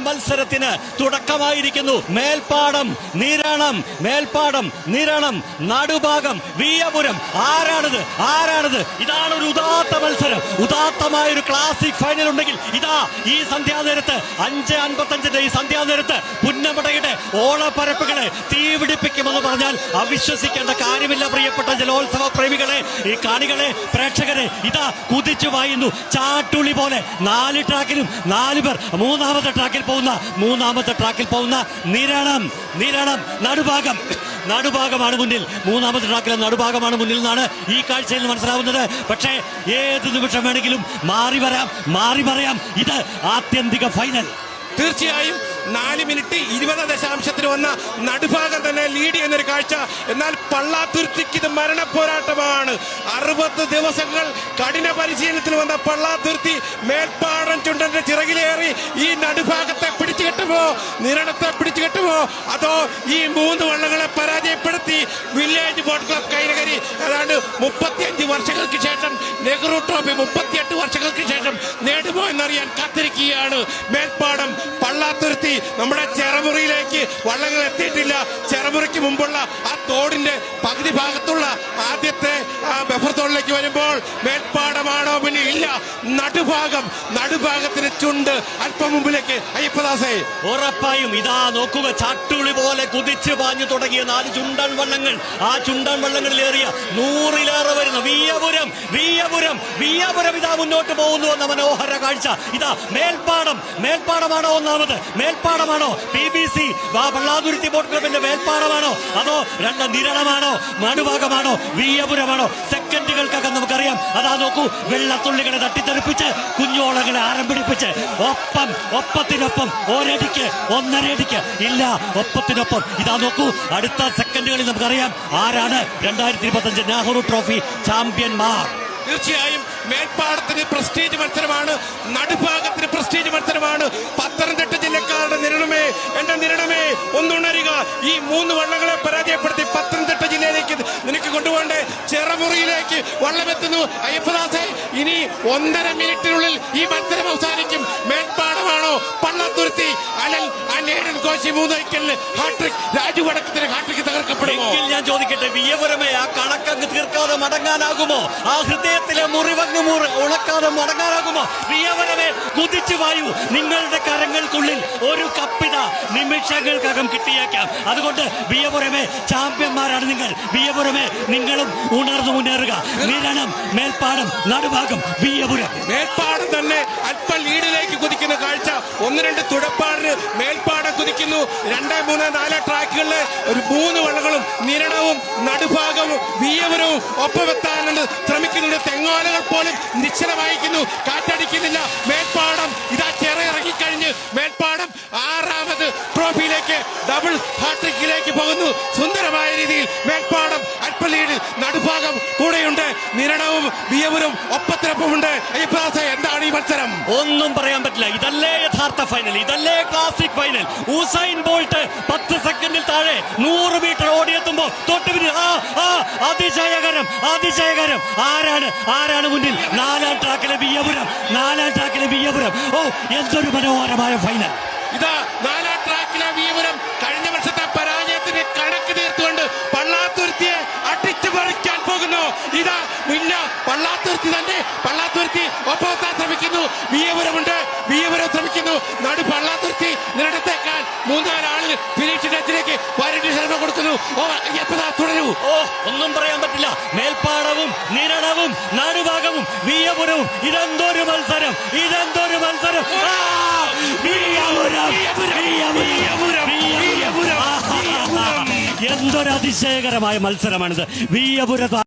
മത്സരത്തിന് തുടക്കമായിരിക്കുന്നു. മേൽപ്പാടം നിരണം നടുഭാഗം വിയ്യപുരം. ആരാണിത്? ഇതാണ് ഒരു ഉദാത്ത മത്സരം, ഉദാത്തമായൊരു ക്ലാസിക് ഫൈനൽ ഉണ്ടെങ്കിൽ ഇതാ ഈ സന്ധ്യാനേരത്ത് 5:55 ഈ സന്ധ്യാനേരത്ത് പുന്നമടയുടെ ഓളപ്പരപ്പുകളെ തീപിടിപ്പിക്കുമെന്ന് പറഞ്ഞാൽ അവിശ്വസിക്കേണ്ട കാര്യമില്ല. പ്രിയപ്പെട്ട ജലോത്സവ പ്രേമികളെ, ഈ കാണികളെ, പ്രേക്ഷകരെ, ഇതാ കുതിച്ചു പായുന്നു ചാട്ടുളി പോലെ. 4 ട്രാക്കിലും 4 പേർ മൂന്നാമത്തെ ട്രാക്കിൽ പോകുന്ന നിരണം നടുഭാഗമാണ് മുന്നിൽ. മൂന്നാമത്തെ ട്രാക്കിലെ നടുഭാഗമാണ് മുന്നിൽ നിന്നാണ് ഈ കാഴ്ചയിൽ മനസ്സിലാവുന്നത്. പക്ഷേ ഏത് നിമിഷം വേണമെങ്കിലും മാറി പറയാം. ഇത് ആത്യന്തിക ഫൈനൽ. തീർച്ചയായും 4 മിനിറ്റ് 20 വന്ന നടുഭാഗം തന്നെ ലീഡ് ചെയ്യുന്നൊരു കാഴ്ച. എന്നാൽ പള്ളാത്തുരുത്തിക്ക് ഇത് മരണ പോരാട്ടമാണ്. 60 ദിവസങ്ങൾ കഠിന പരിശീലനത്തിൽ വന്ന പള്ളാത്തുരുത്തി മേൽപ്പാടം ചുണ്ടന്റെ ചിറകിലേറി ഈ നടുഭാഗത്തെ പിടിച്ചു കെട്ടുമോ, നിരണത്തെ പിടിച്ചു കെട്ടുമോ, അതോ ഈ 3 വള്ളങ്ങളെ പരാജയപ്പെടുത്തി വില്ലേജ് ബോട്ട് ക്ലബ് കൈനകരി ഏതാണ്ട് 35 വർഷങ്ങൾക്ക് ശേഷം നെഹ്റു ട്രോഫി 38 വർഷങ്ങൾക്ക് ശേഷം നേടുമോ എന്നറിയാൻ കാത്തിരിക്കുകയാണ് മേൽപ്പാടം. പള്ളാത്തുരുത്തി നമ്മുടെ ചെറുമുറിയിലേക്ക് വള്ളങ്ങൾ എത്തിയിട്ടില്ല. ചെറുമുറിക്ക് മുമ്പുള്ള ആ തോടിന്റെ പകുതി ഭാഗത്തുള്ള ആദ്യത്തെ ബഫർ തോടിലേക്ക് വരുമ്പോൾ മേൽപ്പാടമാണോ മുന്നിൽ? ഇല്ല, നടുഭാഗത്തിന് ചുണ്ട് അല്പം മുമ്പിലേക്ക്. അയ്യപ്പദാസേ, ഉറപ്പായും ഇതാ നോക്കുക, ചാട്ടുളി പോലെ കുതിച്ചു പാഞ്ഞു തുടങ്ങിയ 4 ചുണ്ടൻ വള്ളങ്ങൾ. ആ ചുണ്ടൻ വള്ളങ്ങളിലേറിയ 100-ലേറെ വരുന്ന വിയ്യപുരം ഇതാ മുന്നോട്ട് പോകുന്നു എന്ന മനോഹര കാഴ്ച. ഇതാ മേൽപ്പാടമാണോ ഒന്നാമത്? മേൽപ്പാടമാണോ PBC പള്ളാതുരുത്തി ബോട്ട് ക്ലബിന്റെ മേൽപ്പാടമാണോ, അതോ നിരണമാണോ, നടുഭാഗമാണോ, വിയ്യപുരമാണോ? സെക്കൻഡുകൾക്കകം നമുക്കറിയാം. അതാ നോക്കൂ, വെള്ളത്തുള്ളികളെ തട്ടിത്തെറിപ്പിച്ച് കുഞ്ഞോളങ്ങളെ ആരംഭിടിപ്പിച്ച് ഒപ്പത്തിനൊപ്പം ഒരടിക്ക് 1.5 ഇല്ല, ഒപ്പത്തിനൊപ്പം. ഇതാ നോക്കൂ, അടുത്ത സെക്കൻഡുകളിൽ നമുക്കറിയാം ആരാണ് 2025 നെഹ്റു ട്രോഫി ചാമ്പ്യന്മാർ. തീർച്ചയായും മേൽപ്പാടത്തിന് പ്രസ്റ്റീജ് മത്സരമാണ്, നടുഭാഗത്തിന് പ്രസ്റ്റീജ് മത്സരമാണ്. പത്തനംതിട്ട ജില്ലക്കാരുടെ നിരണമേ ഒന്നുണരുക. ഈ 3 വള്ളങ്ങളെ പരാജയപ്പെടുത്തി പത്തനംതിട്ട ജില്ലയിലേക്ക് നിനക്ക് കൊണ്ടുപോകണ്ടേ? ചെറുമുറിയിലേക്ക് വള്ളമെത്തുന്നു. അയ്യപ്പദാസേ, ഇനി 1.5 മിനിറ്റിനുള്ളിൽ ഈ മത്സരം അവസാനിക്കും. മേൽപ്പാടമാണോ പള്ളാത്തുരുത്തി? അലൽ അനേടൻ കോശി 3 വൈക്കലിന് ഹാട്രിക്, രാജു വടക്കത്തിന് ഹാട്രിക് തകർക്കപ്പെടുമോ? ഞാൻ ചോദിക്കട്ടെ, വിയ്യപുരമേ ആ കണക്കങ്ങ് തീർക്കാതെ മടങ്ങാനാകുമോ? ആ ഹൃദയത്തിലെ മുറിവങ്ങ് ഉണക്കാതെ മടങ്ങാനാകുമോ? വിയ്യപുരമേ, കുതിച്ചു വായു. നിങ്ങളുടെ കരങ്ങൾക്കുള്ളിൽ ഒരു കപ്പിത നിമിഷങ്ങൾക്കകം കിട്ടിയേക്കാം. അതുകൊണ്ട് വിയ്യപുരമേ, ചാമ്പ്യന്മാരാണ് നിങ്ങൾ. വിയ്യപുരമേ, നിങ്ങളും ഉണർന്നു മുന്നേറുക. നിരണം, മേൽപ്പാടം, നടുഭാഗം, വിയ്യപുരം. മേൽപ്പാടം തന്നെ അല്പം ലീഡിലേക്ക് കുതിക്കുന്ന കാഴ്ച. 1-2 തുടപ്പാടിന് മേൽപ്പാടം കുതിക്കുന്നു. 2, 3, 4 ട്രാക്കുകളിലെ 3 വള്ളങ്ങളും നിരണവും നടുഭാഗവും വിയ്യപുരവും ഒപ്പമെത്താനെന്ന് ശ്രമിക്കുന്നുണ്ട്. തെങ്ങോലകൾ പോലും നിശ്ചലമായിരിക്കുന്നു, കാറ്റടിക്കുന്നില്ല. മേൽപ്പാടം ഇതാ ഇറങ്ങിക്കഴിഞ്ഞ് മേൽപ്പാടം 6ാമത് ട്രോഫിയിലേക്ക്, ഡബിൾ ഹാട്രിക്കിലേക്ക് പോകുന്നു. സുന്ദരമായ രീതിയിൽ മേൽപ്പാടം അല്പ ലീഡിൽ, നടുഭാഗം കൂടെയുണ്ട്. നിരണവും വിയ്യപുരവും ഒപ്പത്തിനൊപ്പമുണ്ട്. അയ്യപ്പദാസ, എന്താണ് ഈ മത്സരം? ഒന്നും പറയാൻ പറ്റില്ല. ഇതല്ലേ യഥാർത്ഥ ഫൈനൽ, ഇതല്ലേ ക്ലാസിക് ഫൈനൽ. ഉസൈൻ ബോൾട്ട് 10 സെക്കൻഡിൽ താഴെ 100 മീറ്റർ ഓടിയെത്തുമ്പോ തൊട്ടുപിന്നിൽ അതിശയകരം. ആരാണ് മുന്നിൽ? 4ാം ട്രാക്കിലെ വിയ്യപുരം. ഓ, എന്തൊരു മനോഹരമായ ഫൈനൽ. ഇതാ 4ാം ട്രാക്കിലെ വിയ്യപുരം കഴിഞ്ഞ വർഷത്തെ പരാജയത്തിന് കണക്ക് തീർത്തുകൊണ്ട് പള്ളാത്തുരുത്തിയെ അടിച്ചു പറിക്കാൻ പോകുന്നു. ഇതാ പള്ളാത്തുരുത്തി ഒപ്പമെത്താൻ ശ്രമിക്കുന്നു. വിയ്യപുരം ശ്രമിക്കുന്നു. പള്ളാത്തുരുത്തി നിരടത്തേക്കാൾ 3-4 ആളുകൾ ഫിനിഷ് ടച്ചിലേക്ക് ശ്രമം കൊടുക്കുന്നു. തുടരൂ. ഒന്നും പറയാൻ പറ്റില്ല. മേൽപ്പാടവും നിരണവും നടുഭാഗവും വിയ്യപുരവും. ഇതെന്തൊരു മത്സരം! എന്തൊരു അതിശയകരമായ മത്സരമാണിത്. വിയ്യപുരം